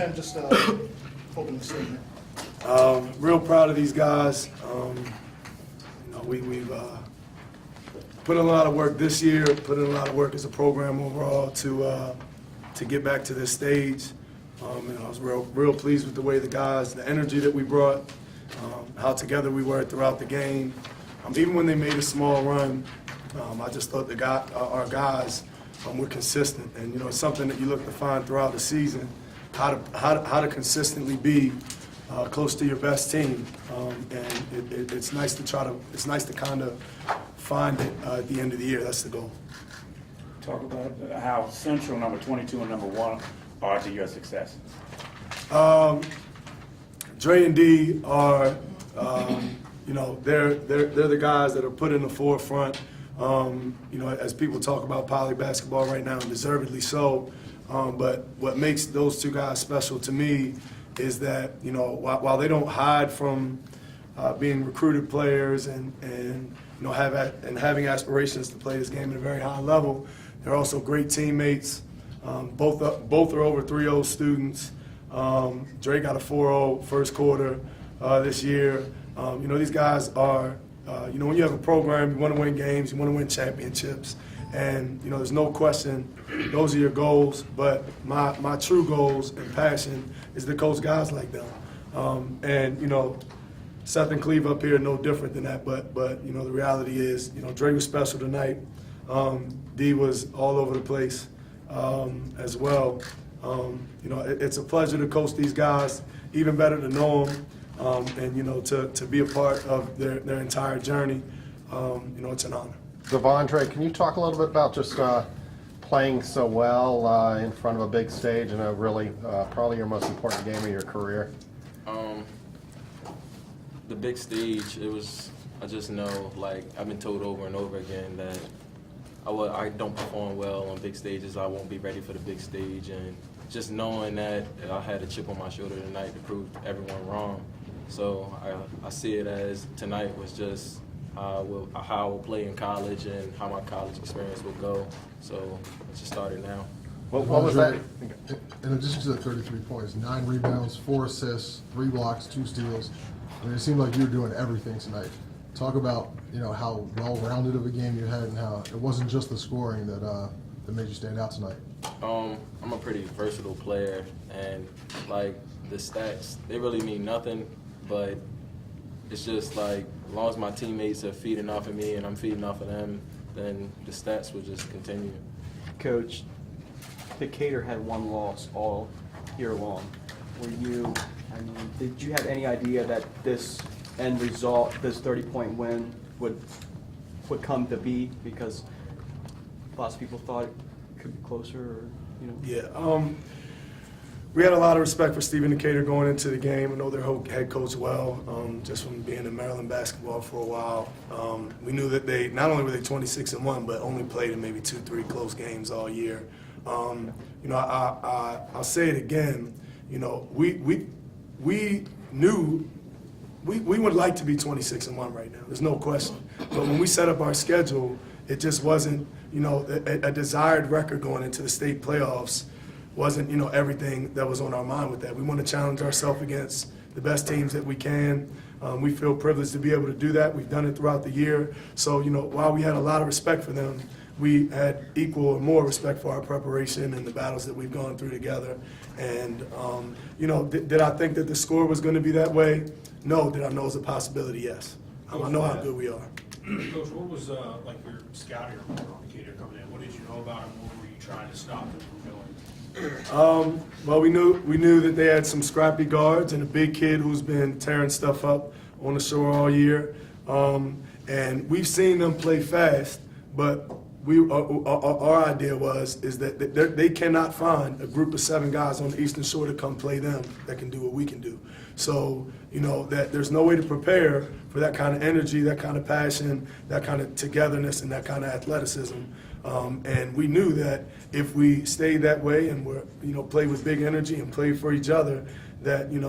Tim, just open the statement. Real proud of these guys. We've put in a lot of work this year, put in a lot of work as a program overall to get back to this stage. And I was real pleased with the way the guys, the energy that we brought, how together we were throughout the game. Even when they made a small run, I just thought our guys were consistent. And it's something that you look to find throughout the season, how to consistently be close to your best team, and it's nice to kind of find it at the end of the year. That's the goal. Talk about how central number 22 and number 1 are to your success. Dre and D are, they're the guys that are put in the forefront. As people talk about poly basketball right now, and deservedly so. But what makes those two guys special to me is that, while they don't hide from being recruited players and having aspirations to play this game at a very high level, they're also great teammates. Both are over 3.0 students. Dre got a 4.0 first quarter this year. These guys are, when you have a program, you want to win games, you want to win championships. And, there's no question those are your goals, but my true goals and passion is to coach guys like them. Seth and Cleve up here are no different than that, but the reality is, Dre was special tonight. D was all over the place as well. It's a pleasure to coach these guys, even better to know them, and, to be a part of their entire journey. It's an honor. Devondre, can you talk a little bit about just playing so well in front of a big stage in a really probably your most important game of your career? The big stage, I just know, like, I've been told over and over again that I don't perform well on big stages. I won't be ready for the big stage. And just knowing that I had a chip on my shoulder tonight to prove everyone wrong. So I see it as tonight was just how I will play in college and how my college experience will go. So let's just start it now. What was that? In addition to the 33 points, 9 rebounds, 4 assists, 3 blocks, 2 steals. I mean, it seemed like you were doing everything tonight. Talk about how well-rounded of a game you had and how it wasn't just the scoring that made you stand out tonight. I'm a pretty versatile player, and like the stats, they really mean nothing, but it's just like as long as my teammates are feeding off of me and I'm feeding off of them, then the stats will just continue. Coach, Decatur had 1 loss all year long. Did you have any idea that this end result, this 30-point win, would come to be? Because lots of people thought it could be closer, or Yeah, we had a lot of respect for Stphen Decatur going into the game. I know their head coach well, just from being in Maryland basketball for a while. We knew that they not only were they 26-1, but only played in maybe 2-3 close games all year. I'll say it again. We knew we would like to be 26-1 right now. There's no question. But when we set up our schedule, it just wasn't, a desired record going into the state playoffs wasn't, everything that was on our mind with that. We want to challenge ourselves against the best teams that we can. We feel privileged to be able to do that. We've done it throughout the year. So, while we had a lot of respect for them, we had equal or more respect for our preparation and the battles that we've gone through together. And, did I think that the score was going to be that way? No. Did I know it was a possibility? Yes. I know how good we are. Coach, what was like your scouting report on Decatur coming in? What did you know about him? What were you trying to stop him from doing? Well, we knew that they had some scrappy guards and a big kid who's been tearing stuff up on the shore all year. And we've seen them play fast, but our idea is that they cannot find a group of 7 guys on the Eastern Shore to come play them that can do what we can do. So, that there's no way to prepare for that kind of energy, that kind of passion, that kind of togetherness, and that kind of athleticism. And we knew that if we stayed that way and play with big energy and play for each other, that it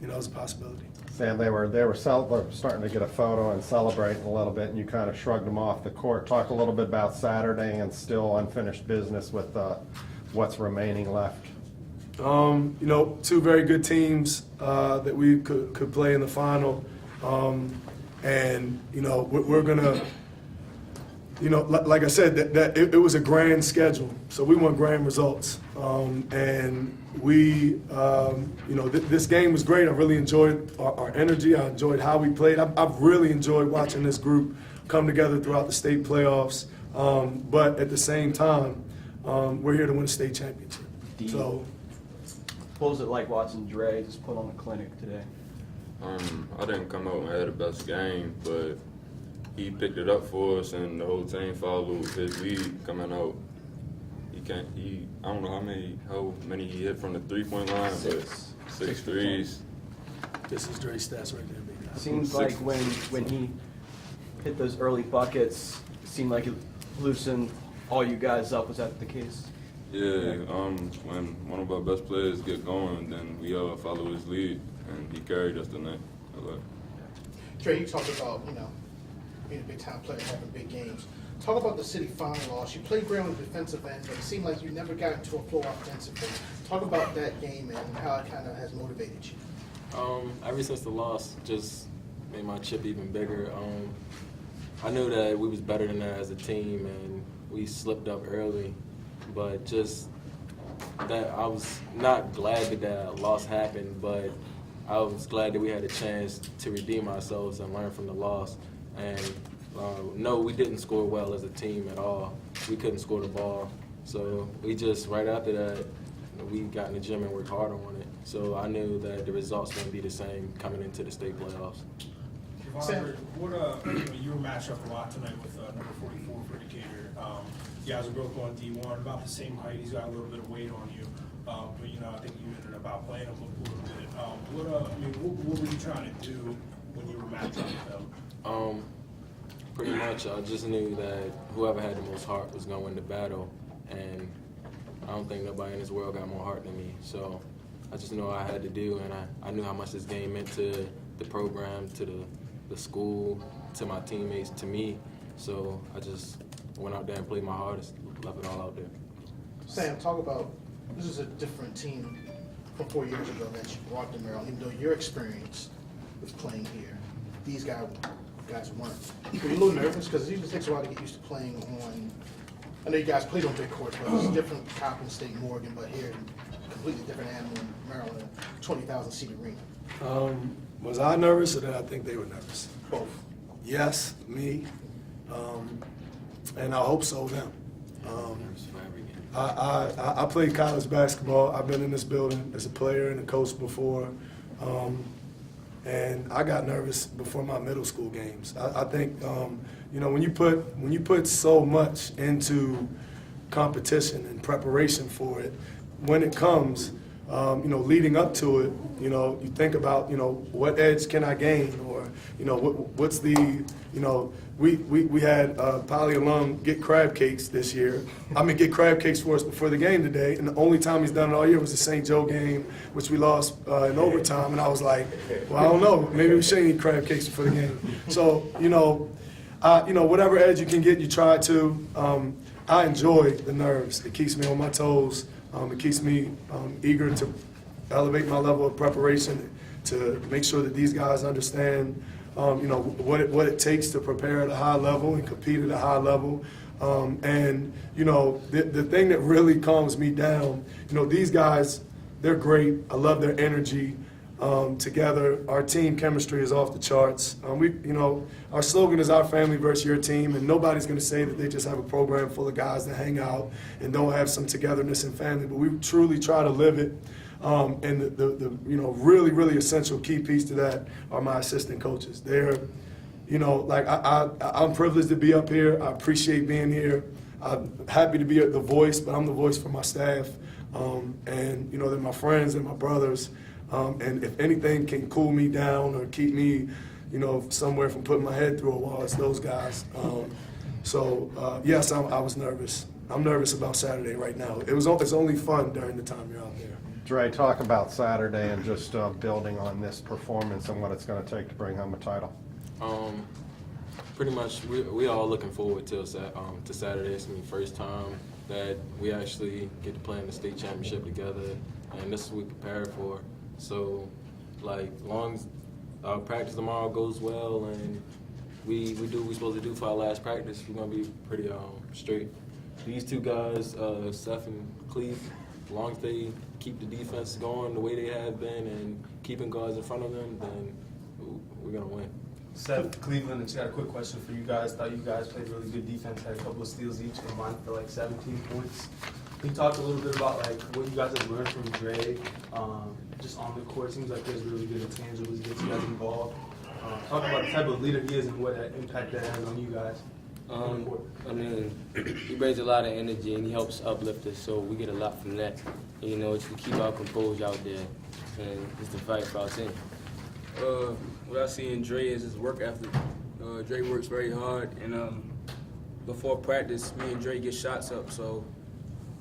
was a possibility. Sam, they were starting to get a photo and celebrating a little bit, and you kind of shrugged them off the court. Talk a little bit about Saturday and still unfinished business with what's remaining left. You know, two very good teams that we could play in the final. And, you know, we're going to, you know, like I said, that it was a grand schedule. So we want grand results. And we, you know, this game was great. I really enjoyed our energy. I enjoyed how we played. I've really enjoyed watching this group come together throughout the state playoffs. But at the same time, we're here to win a state championship. So. What was it like watching Dre just put on a clinic today? I didn't come out and had the best game, but he picked it up for us, and the whole team followed his lead coming out. I don't know how many he hit from the 3-point line, but six threes. This is Dre's stats right there, big guy. Seems like when he hit those early buckets, it seemed like it loosened all you guys up. Was that the case? Yeah, when one of our best players get going, then we all follow his lead, and he carried us tonight a lot. Trey, you talked about, you know, being a big-time player, having big games. Talk about the city final loss. You played great on the defensive end, but it seemed like you never got into a flow offensively. Talk about that game and how it kind of has motivated you. Ever since the loss, just made my chip even bigger. I knew that we was better than that as a team, and we slipped up early. But just that I was not glad that that loss happened, but I was glad that we had a chance to redeem ourselves and learn from the loss. And no, we didn't score well as a team at all. We couldn't score the ball. So we just, right after that, we got in the gym and worked hard on it. So I knew that the results wouldn't be the same coming into the state playoffs. Devondre, you were matched up a lot tonight with number 44 for Decatur. You guys are both going D1, about the same height. He's got a little bit of weight on you, but you know I think you ended up outplaying him a little bit. What were you trying to do when you were matched up with him? Pretty much, I just knew that whoever had the most heart was going to win the battle, and I don't think nobody in this world got more heart than me. So I just knew what I had to do, and I knew how much this game meant to the program, to the school, to my teammates, to me. So I just went out there and played my hardest, left it all out there. Sam, talk about, this is a different team from 4 years ago that you brought to Maryland, even though your experience was playing here. These guys weren't. Were you a little nervous? Because it usually takes a while to get used to playing on, I know you guys played on big courts, but it's different Coppin State, Morgan, but here, completely different animal in Maryland, 20,000 seat arena. Was I nervous, or did I think they were nervous? Both. Yes, me, and I hope so, them. I played college basketball. I've been in this building as a player and a coach before, and I got nervous before my middle school games. I think you know, when you put so much into competition and preparation for it, when it comes, you know, leading up to it, you know, you think about, you know, what edge can I gain, or, you know, what's the, you know, we had Poly alum get crab cakes this year. Get crab cakes for us before the game today, and the only time he's done it all year was the St. Joe game, which we lost in overtime, and I was like, well, I don't know, maybe we shouldn't eat crab cakes before the game. So, you know, whatever edge you can get, you try to. I enjoy the nerves. It keeps me on my toes. It keeps me eager to elevate my level of preparation, to make sure that these guys understand, you know, what it takes to prepare at a high level and compete at a high level. And, you know, the thing that really calms me down, you know, these guys, they're great. I love their energy. Together, our team chemistry is off the charts. You know, our slogan is our family versus your team, and nobody's going to say that they just have a program full of guys that hang out and don't have some togetherness and family, but we truly try to live it. And the you know, really essential key piece to that are my assistant coaches. They're, you know, like I'm privileged to be up here. I appreciate being here. I'm happy to be the voice, but I'm the voice for my staff. And, you know, they're my friends and my brothers. And if anything can cool me down or keep me, you know, somewhere from putting my head through a wall, it's those guys. Yes, I was nervous. I'm nervous about Saturday right now. It's only fun during the time you're out there. Dre, talk about Saturday and just building on this performance and what it's going to take to bring home a title. Pretty much, we all looking forward to Saturday. It's the first time that we actually get to play in the state championship together. and this is what we prepared for. So, like, long as our practice tomorrow goes well and we do what we're supposed to do for our last practice, we're gonna be pretty straight. These two guys, Stphen and Cleve, as long as they keep the defense going the way they have been and keeping guards in front of them, then we're gonna win. Seth, Cleveland, I just got a quick question for you guys. Thought you guys played really good defense, had a couple of steals each, combined for like 17 points. Can you talk a little bit about like what you guys have learned from Dre, just on the court? Seems like there's really good intangibles, he gets you guys involved. Talk about the type of leader he is and what impact that has on you guys. On the court. I mean, he brings a lot of energy and he helps uplift us, so we get a lot from that. And, you know, to keep our composure out there and just to fight for our team. What I see in Dre is his work ethic. Dre works very hard, and before practice, me and Dre get shots up. So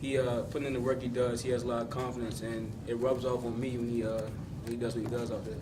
he putting in the work he does. He has a lot of confidence, and it rubs off on me when he does what he does out there.